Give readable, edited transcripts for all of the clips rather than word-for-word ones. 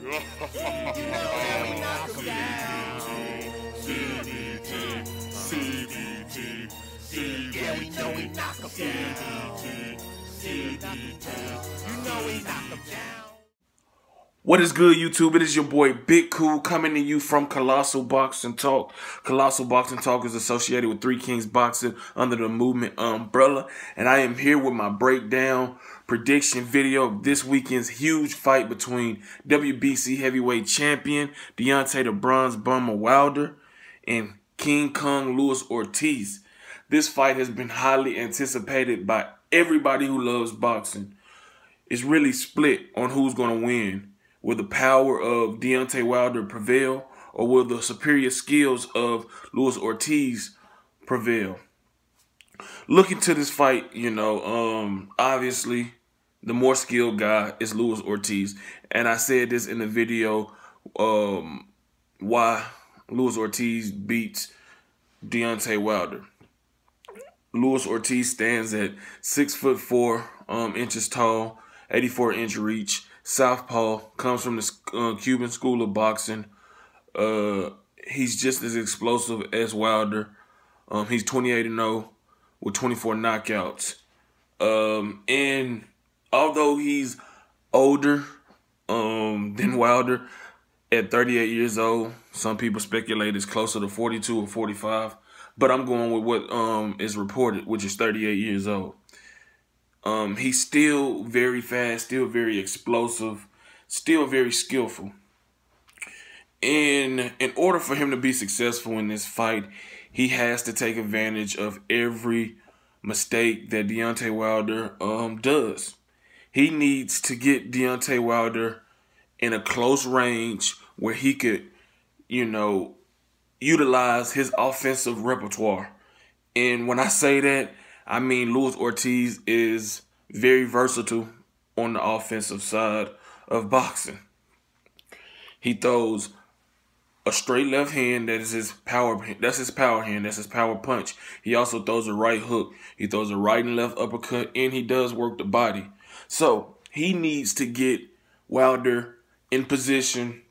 Yeah, we know we knock him down. You know we knock him down. What is good, YouTube? It is your boy Big Cool coming to you from Colossal Boxing Talk. Colossal Boxing Talk is associated with Three Kings Boxing under the movement umbrella. And I am here with my breakdown prediction video of this weekend's huge fight between WBC heavyweight champion Deontay the Bronze Bomber Wilder and King Kong Luis Ortiz. This fight has been highly anticipated by everybody who loves boxing. It's really split on who's going to win. Will the power of Deontay Wilder prevail, or will the superior skills of Luis Ortiz prevail? Looking to this fight, obviously the more skilled guy is Luis Ortiz. And I said this in the video why Luis Ortiz beats Deontay Wilder. Luis Ortiz stands at 6'4" inches tall, 84-inch reach. Southpaw, comes from the Cuban School of Boxing. He's just as explosive as Wilder. He's 28-0 with 24 knockouts. And although he's older than Wilder at 38 years old, some people speculate it's closer to 42 or 45. But I'm going with what is reported, which is 38 years old. He's still very fast, still very explosive, still very skillful. And in order for him to be successful in this fight, he has to take advantage of every mistake that Deontay Wilder does. He needs to get Deontay Wilder in a close range where he could, utilize his offensive repertoire. And when I say that, I mean Luis Ortiz is very versatile on the offensive side of boxing. He throws a straight left hand that is his power. That's his power hand. That's his power punch. He also throws a right hook. He throws a right and left uppercut, and he does work the body. So he needs to get Wilder in position,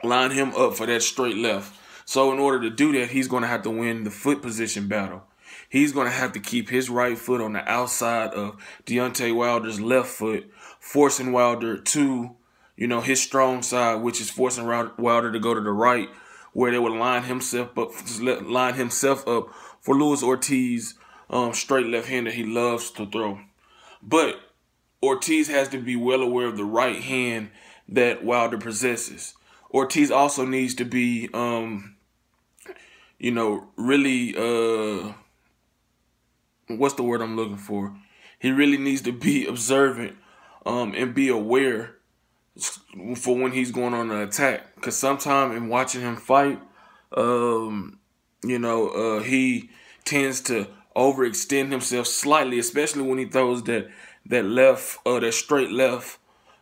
line him up for that straight left. So in order to do that, he's going to have to win the foot position battle. He's going to have to keep his right foot on the outside of Deontay Wilder's left foot, forcing Wilder to, his strong side, which is forcing Wilder to go to the right, where they would line himself up for Luis Ortiz, straight left hand that he loves to throw. But Ortiz has to be well aware of the right hand that Wilder possesses. Ortiz also needs to be, really, what's the word I'm looking for? He really needs to be observant and be aware for when he's going on an attack. Because sometimes in watching him fight, he tends to overextend himself slightly, especially when he throws that straight left.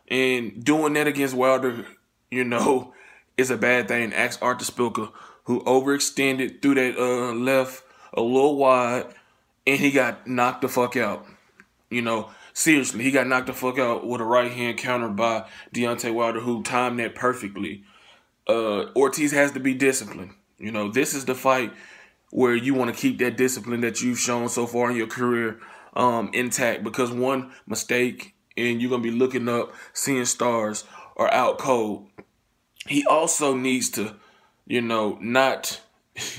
And doing that against Wilder, is a bad thing. Ask Arthur Spilker, who overextended through that left a little wide, and he got knocked the fuck out. Seriously, he got knocked the fuck out with a right hand counter by Deontay Wilder, who timed that perfectly. Ortiz has to be disciplined. This is the fight where you want to keep that discipline that you've shown so far in your career intact, because one mistake and you're going to be looking up, seeing stars, or out cold. He also needs to, not,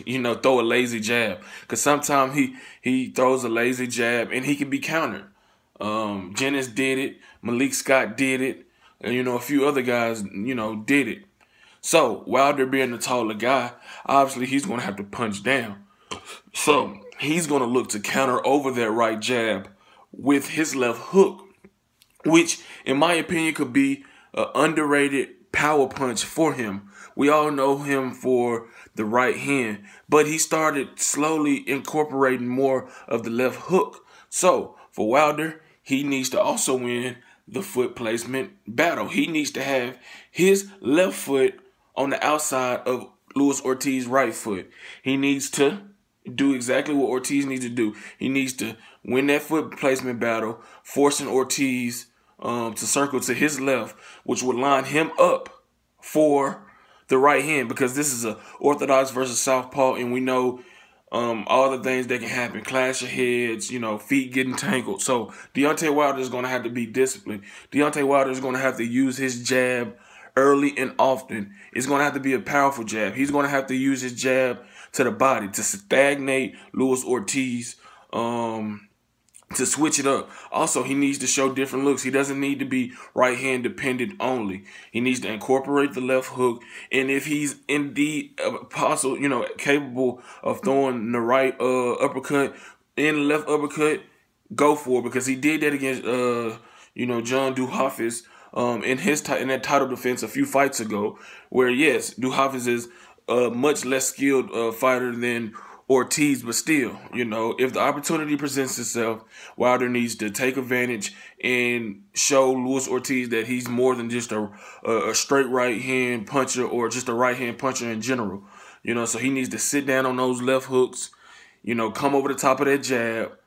throw a lazy jab. Because sometimes he throws a lazy jab and he can be countered. Jennings did it. Malik Scott did it. And, a few other guys, did it. So, Wilder being the taller guy, obviously he's going to have to punch down. So, he's going to look to counter over that right jab with his left hook, which, in my opinion, could be an underrated power punch for him. We all know him for the right hand, but he started slowly incorporating more of the left hook. So, for Wilder, he needs to also win the foot placement battle. He needs to have his left foot on the outside of Luis Ortiz's right foot. He needs to do exactly what Ortiz needs to do. He needs to win that foot placement battle, forcing Ortiz to circle to his left, which would line him up for the right hand, because this is a orthodox versus southpaw, and we know all the things that can happen. Clash of heads, feet getting tangled. So Deontay Wilder is going to have to be disciplined. Deontay Wilder is going to have to use his jab early and often. It's going to have to be a powerful jab. He's going to have to use his jab to the body to stagnate Luis Ortiz, to switch it up. Also, he needs to show different looks. He doesn't need to be right hand dependent only. He needs to incorporate the left hook. And if he's indeed possible, capable of throwing the right uppercut and the left uppercut, go for it, because he did that against John Duhafis in that title defense a few fights ago, where yes, Duhafis is a much less skilled fighter than Ortiz, but still, if the opportunity presents itself, Wilder needs to take advantage and show Luis Ortiz that he's more than just a straight right hand puncher, or just a right hand puncher in general. So he needs to sit down on those left hooks, come over the top of that jab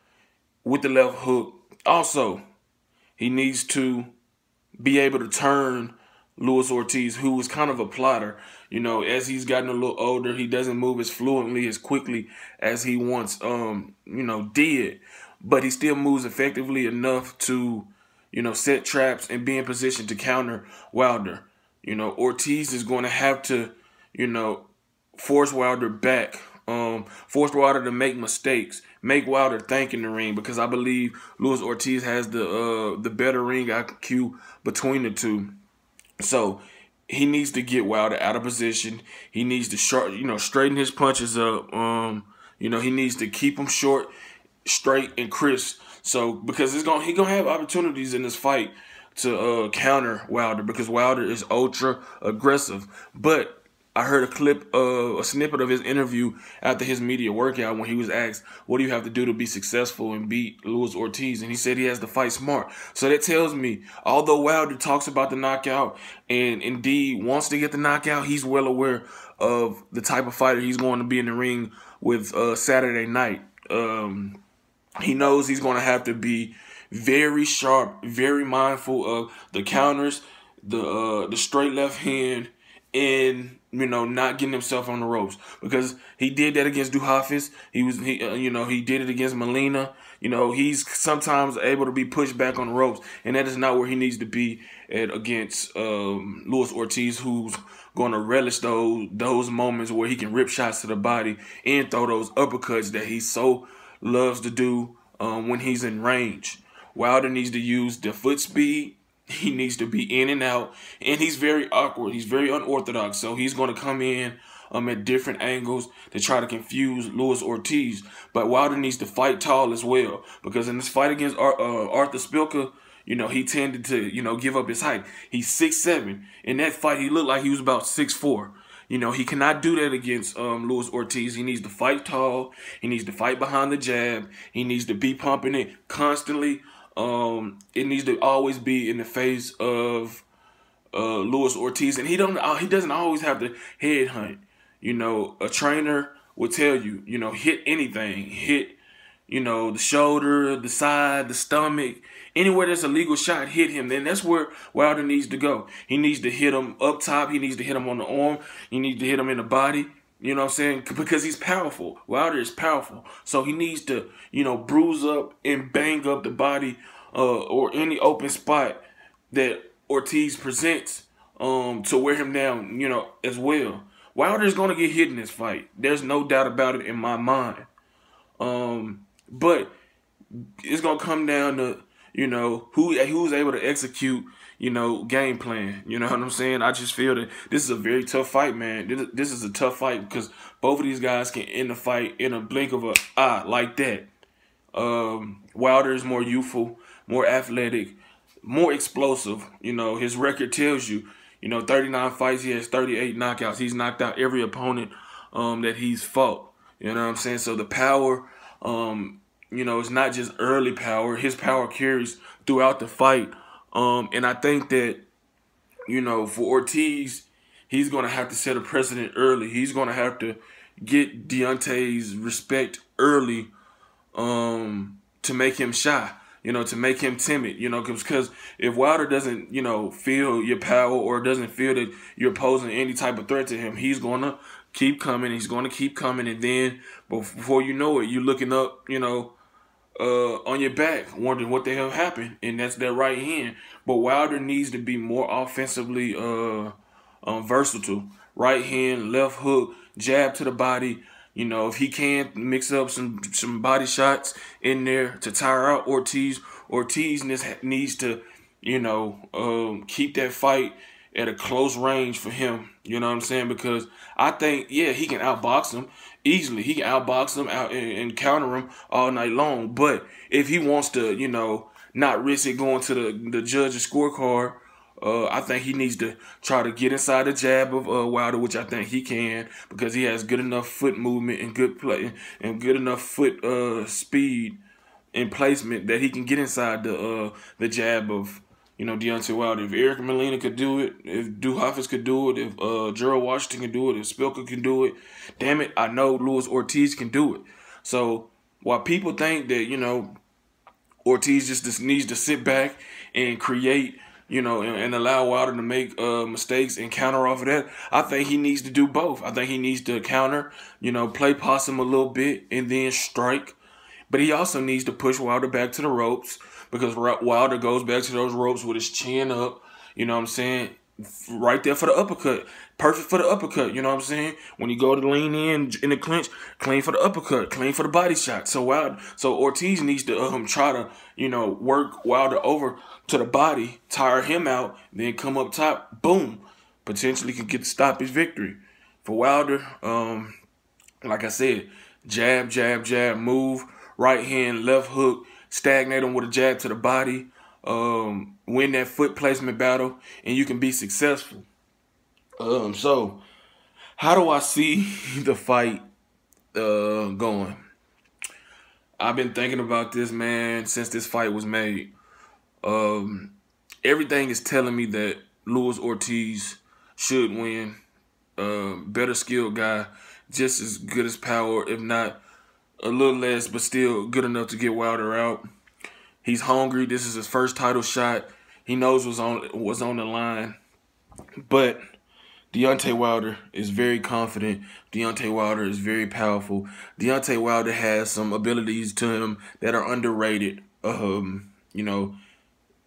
with the left hook. Also, he needs to be able to turn Luis Ortiz, who was kind of a plotter. As he's gotten a little older, he doesn't move as fluently, as quickly as he once, did. But he still moves effectively enough to, set traps and be in position to counter Wilder. Ortiz is going to have to, force Wilder back, force Wilder to make mistakes, make Wilder think in the ring, because I believe Luis Ortiz has the better ring IQ between the two. So he needs to get Wilder out of position. He needs to straighten his punches up. He needs to keep them short, straight, and crisp. So because he gonna have opportunities in this fight to counter Wilder, because Wilder is ultra aggressive. But I heard a snippet of his interview after his media workout when he was asked, what do you have to do to be successful and beat Luis Ortiz? And he said he has to fight smart. So that tells me, although Wilder talks about the knockout and indeed wants to get the knockout, he's well aware of the type of fighter he's going to be in the ring with Saturday night. He knows he's going to have to be very sharp, very mindful of the counters, the straight left hand, and not getting himself on the ropes, because he did that against Duhafis. He did it against Molina. He's sometimes able to be pushed back on the ropes, and that is not where he needs to be against Luis Ortiz, who's going to relish those moments where he can rip shots to the body and throw those uppercuts that he so loves to do when he's in range. Wilder needs to use the foot speed. He needs to be in and out, and he's very awkward. He's very unorthodox, so he's going to come in at different angles to try to confuse Luis Ortiz. But Wilder needs to fight tall as well, because in this fight against Arthur Spilka, he tended to, give up his height. He's 6'7". In that fight, he looked like he was about 6'4". He cannot do that against Luis Ortiz. He needs to fight tall. He needs to fight behind the jab. He needs to be pumping it constantly. It needs to always be in the face of Luis Ortiz, and he doesn't always have to head hunt. A trainer will tell you, hit anything, hit, the shoulder, the side, the stomach, anywhere there's a legal shot, hit him. Then that's where Wilder needs to go. He needs to hit him up top. He needs to hit him on the arm. He needs to hit him in the body. You know what I'm saying? Because he's powerful. Wilder is powerful. So he needs to, bruise up and bang up the body or any open spot that Ortiz presents to wear him down, as well. Wilder's going to get hit in this fight. There's no doubt about it in my mind. But it's going to come down to, who's able to execute game plan. You know what I'm saying? I just feel that this is a very tough fight, man. This is a tough fight because both of these guys can end the fight in a blink of an eye like that. Wilder is more youthful, more athletic, more explosive. His record tells you, 39 fights, he has 38 knockouts. He's knocked out every opponent that he's fought. You know what I'm saying? So the power, it's not just early power. His power carries throughout the fight. And I think that, for Ortiz, he's going to have to set a precedent early. He's going to have to get Deontay's respect early to make him shy. to make him timid, because if Wilder doesn't, feel your power or doesn't feel that you're posing any type of threat to him, he's going to keep coming. He's going to keep coming. And then before you know it, you're looking up, on your back, wondering what the hell happened. And that's that right hand. But Wilder needs to be more offensively versatile. Right hand, left hook, jab to the body. If he can mix up some body shots in there to tire out Ortiz, Ortiz needs to, keep that fight at a close range for him. You know what I'm saying? Because I think, yeah, he can outbox him easily. He can outbox him out and counter him all night long. But if he wants to, not risk it going to the judge's scorecard, I think he needs to try to get inside the jab of Wilder, which I think he can, because he has good enough foot movement and good play and good enough foot speed and placement that he can get inside the jab of Deontay Wilder. If Eric Molina could do it, if Duhafis could do it, if Gerald Washington can do it, if Spilker can do it, damn it, I know Luis Ortiz can do it. So while people think that Ortiz just needs to sit back and create, and allow Wilder to make mistakes and counter off of that, I think he needs to do both. I think he needs to counter, play possum a little bit and then strike. But he also needs to push Wilder back to the ropes, because Wilder goes back to those ropes with his chin up, you know what I'm saying? Right there for the uppercut. Perfect for the uppercut, you know what I'm saying? When you go to lean in the clinch, clean for the uppercut, clean for the body shot. So Ortiz needs to try to, work Wilder over to the body, tire him out, then come up top, boom. Potentially can get the stoppage victory. For Wilder, like I said, jab, jab, jab, move, right hand, left hook, stagnate him with a jab to the body, win that foot placement battle, and you can be successful. So how do I see the fight going? I've been thinking about this, man, since this fight was made. Everything is telling me that Luis Ortiz should win. Better skilled guy, just as good as power, if not a little less, but still good enough to get Wilder out. He's hungry. This is his first title shot. He knows what's on the line. But Deontay Wilder is very confident. Deontay Wilder is very powerful. Deontay Wilder has some abilities to him that are underrated. And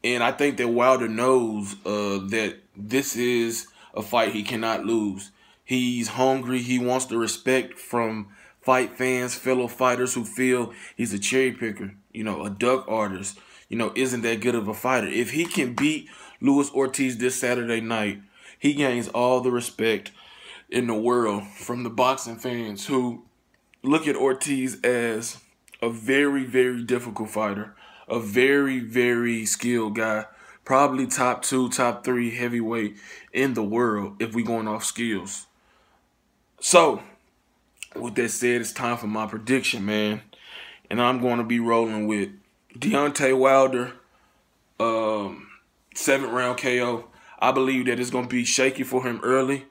I think that Wilder knows that this is a fight he cannot lose. He's hungry. He wants the respect from fight fans, fellow fighters who feel he's a cherry picker, a duck artist, isn't that good of a fighter. If he can beat Luis Ortiz this Saturday night, he gains all the respect in the world from the boxing fans who look at Ortiz as a very, very difficult fighter, a very, very skilled guy, probably top 2, top 3 heavyweight in the world if we going off skills. So, with that said, it's time for my prediction, man. And I'm going to be rolling with Deontay Wilder, 7th round KO. I believe that it's going to be shaky for him early.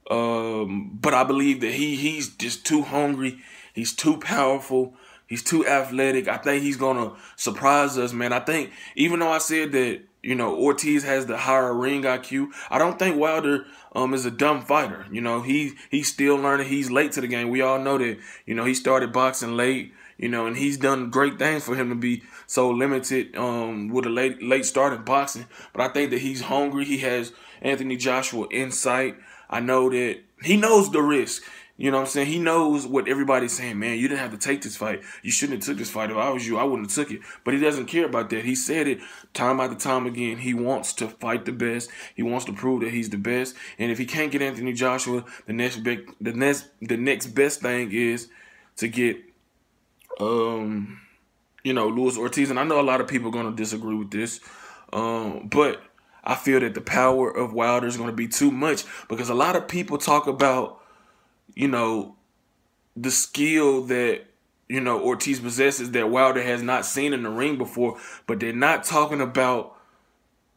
But I believe that he's just too hungry. He's too powerful. He's too athletic. I think he's going to surprise us, man. I think, even though I said that, Ortiz has the higher ring IQ, I don't think Wilder is a dumb fighter. He's still learning. He's late to the game. We all know that, he started boxing late, and he's done great things for him to be so limited with a late start in boxing. But I think that he's hungry. He has Anthony Joshua insight. I know that he knows the risk. You know what I'm saying? He knows what everybody's saying, man, you didn't have to take this fight. You shouldn't have took this fight. If I was you, I wouldn't have took it. But he doesn't care about that. He said it time after time again. He wants to fight the best. He wants to prove that he's the best. And if he can't get Anthony Joshua, the next best thing is to get Luis Ortiz. And I know a lot of people are going to disagree with this. But I feel that the power of Wilder is going to be too much, because a lot of people talk about the skill that, Ortiz possesses that Wilder has not seen in the ring before, but they're not talking about,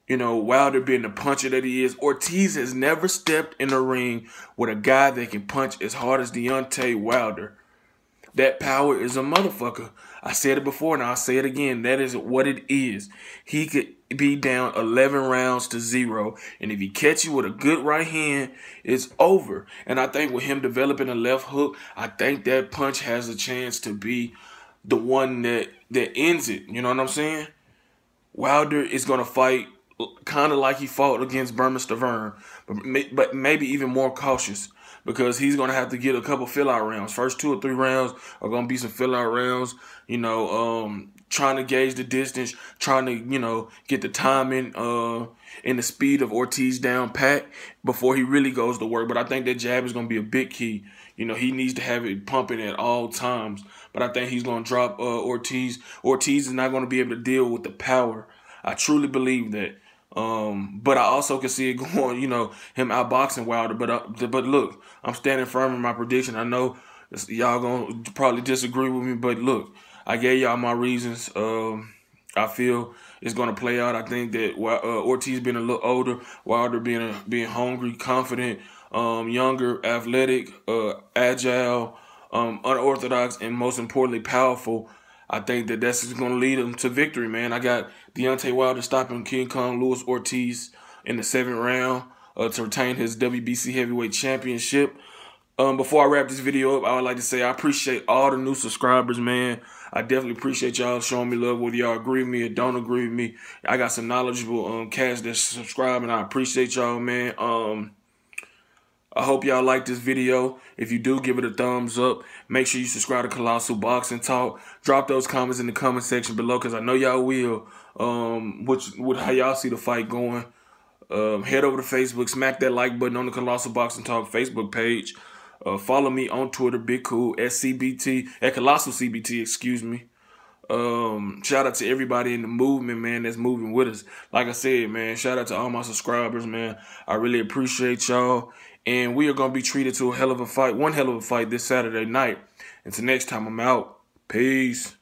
Wilder being the puncher that he is. Ortiz has never stepped in the ring with a guy that can punch as hard as Deontay Wilder. That power is a motherfucker. I said it before and I'll say it again. That is what it is. He could be down 11 rounds to 0. And if he catch you with a good right hand, it's over. And I think with him developing a left hook, I think that punch has a chance to be the one that ends it. You know what I'm saying? Wilder is going to fight kind of like he fought against Berman Stavern, but maybe even more cautious, because he's going to have to get a couple fill-out rounds. First 2 or 3 rounds are going to be some fill-out rounds, trying to gauge the distance, trying to, get the timing and the speed of Ortiz down pat before he really goes to work. But I think that jab is going to be a big key. He needs to have it pumping at all times. But I think he's going to drop Ortiz. Ortiz is not going to be able to deal with the power. I truly believe that. But I also can see it going, him outboxing Wilder. But look, I'm standing firm in my prediction. I know y'all going to probably disagree with me, but look, I gave y'all my reasons. I feel it's going to play out. I think that Ortiz being a little older, Wilder being hungry, confident, younger, athletic, agile, unorthodox, and most importantly, powerful. I think that that's going to lead him to victory, man. I got Deontay Wilder stopping King Kong Luis Ortiz in the 7th round to retain his WBC heavyweight championship. Before I wrap this video up, I would like to say I appreciate all the new subscribers, man. I definitely appreciate y'all showing me love, whether y'all agree with me or don't agree with me. I got some knowledgeable cats that subscribe, and I appreciate y'all, man. I hope y'all like this video. If you do, give it a thumbs up. Make sure you subscribe to Colossal Boxing Talk. Drop those comments in the comment section below, because I know y'all will. How y'all see the fight going. Head over to Facebook. Smack that like button on the Colossal Boxing Talk Facebook page. Follow me on Twitter, Big Cool, SCBT, at Colossal CBT, excuse me. Shout out to everybody in the movement, man, that's moving with us. Like I said, man, shout out to all my subscribers, man. I really appreciate y'all. And we are going to be treated to one hell of a fight this Saturday night. Until next time, I'm out. Peace.